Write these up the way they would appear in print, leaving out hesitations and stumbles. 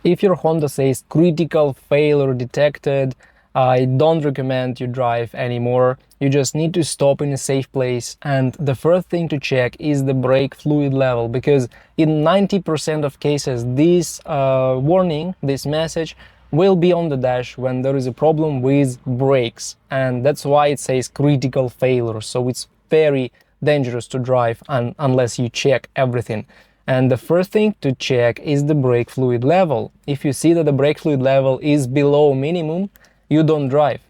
If your Honda says critical failure detected, I don't recommend you drive anymore. You just need to stop in a safe place, and the first thing to check is the brake fluid level, because in 90% of cases this warning, this message will be on the dash when there is a problem with brakes, and that's why it says critical failure. So it's very dangerous to drive unless you check everything. And the first thing to check is the brake fluid level. If you see that the brake fluid level is below minimum, you don't drive.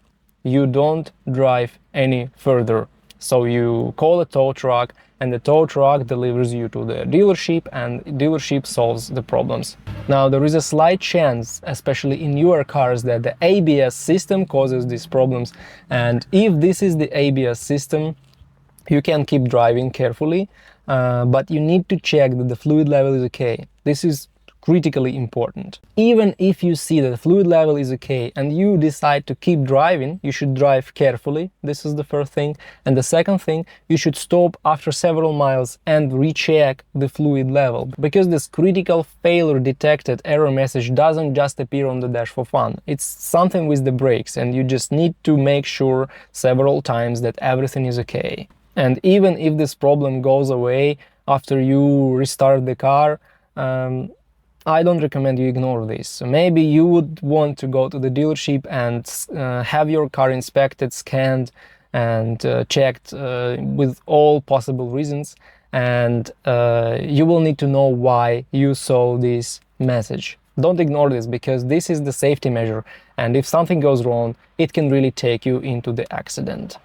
You don't drive any further. So you call a tow truck, and the tow truck delivers you to the dealership, and dealership solves the problems. Now, there is a slight chance, especially in newer cars, that the ABS system causes these problems. And if this is the ABS system, you can keep driving carefully, but you need to check that the fluid level is okay. This is critically important. Even if you see that the fluid level is okay and you decide to keep driving, you should drive carefully. This is the first thing. And the second thing, you should stop after several miles and recheck the fluid level, because this critical failure detected error message doesn't just appear on the dash for fun. It's something with the brakes, and you just need to make sure several times that everything is okay. And even if this problem goes away after you restart the car, I don't recommend you ignore this. So maybe you would want to go to the dealership and have your car inspected, scanned, and checked with all possible reasons. And you will need to know why you saw this message. Don't ignore this, because this is the safety measure. And if something goes wrong, it can really take you into the accident.